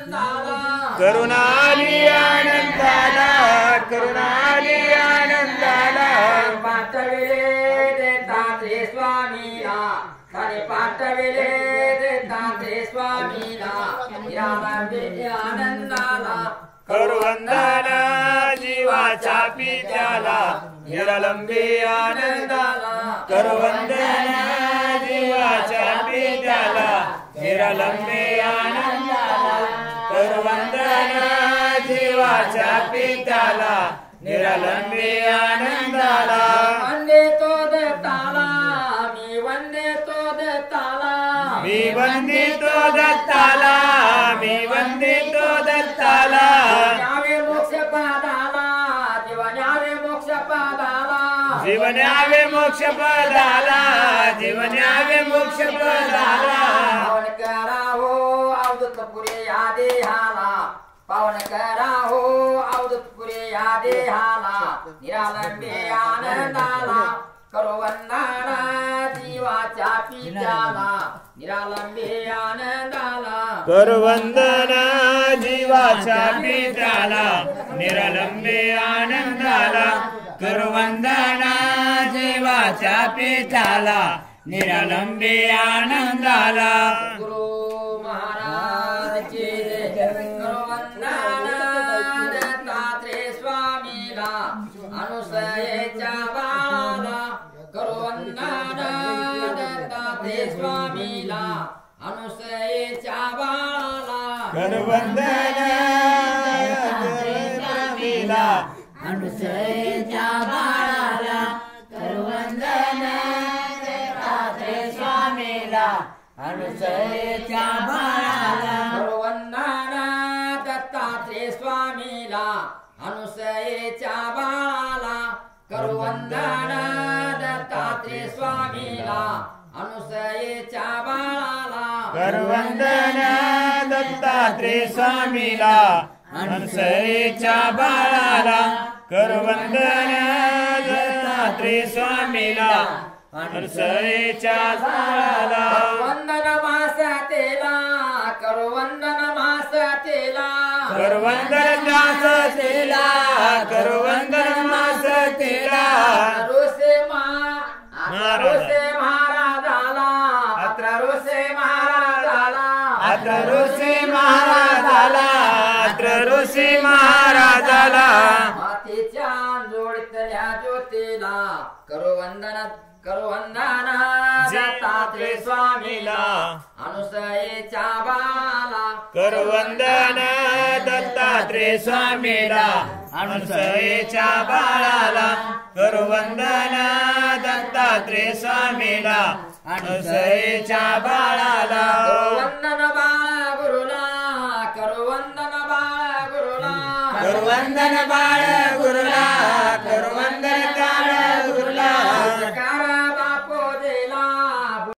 आनंदाला करुणाली आनंदाला करुणाली आनंदाला पाठविले देता ते स्वामीला सारे पाठविले देता ते स्वामीला निरालंबे आनंदाला करुवंदना जीवाच्या पित्याला निरालंबे आनंदाला करुवंदना जीवाच्या पित्याला निरालंबे आनंदाला करुवंदना जीवाच्या पित्याला निरालंबे आनंदाला वंदे तो दत्ताला मी वंदे तो दत्ताला मी वंदितो दत्ताला मी वंदितो दत्ताला न्यावे मोक्ष पादाला देवा न्यावे मोक्ष पादाला जीवन्यावे मोक्ष पदाला जीवन्यावे मोक्ष पदाला पावन करा हो अवधूतपुरे या देहाला पावन करा हो अवधूतपुरे या देहाला निरालंबे आनंदाला करो वंदना जीवाच्या पित्याला निरालंबे आनंदाला करवंदना जीवाच्या पित्याला निरालंबे आनंदाला करवंदना जीवाच्या पित्याला निरालंबे आनंदाला गुरु महाराज की करो वंदना दत्तात्रेय स्वामीला अनुसयेच्या बाळाला करो वंदना दत्तात्रेय स्वामीला अनुसयेच्या बाळाला करवंदना स्वामीला अनुसयेच्या बाळाला करवंदना दत्तात्रेय स्वामीला अनुसयेच्या बाळाला करो वंदना दत्तात्रेय स्वामीला अनुसयेच्या बाळाला करो वंदना दत्तात्रेय स्वामीला अनुसयेच्या बाळाला करवंदना दत्तात्रेय स्वामीला अनुसयेच्या बाळाला करवंदना दत्तात्रेय स्वामीला अनुसयेच्या बाळाला वंदन मासतेला करो वंदन मासतेला करवंदन मासतेला करवंदन मासतेला ऋषे महाराजाला अत्र ऋषे महाराजाला अत्र ऋषी महाराजाला अत्र ऋषी महाराजाला मातीच्या जोडीतल्या ज्योतीला करो वंदना दत्तात्रेय स्वामीला अनुसयेच्या बाळाला करवंदना दत्तात्रेय स्वामीला अनुसयेच्या बाळाला करवंदना दत्तात्रेय स्वामीला अनुसयेच्या बाळाला वंदन बाळा गुरुला करो वंदन बाळा गुरुला करवंदन बाळ गुरुला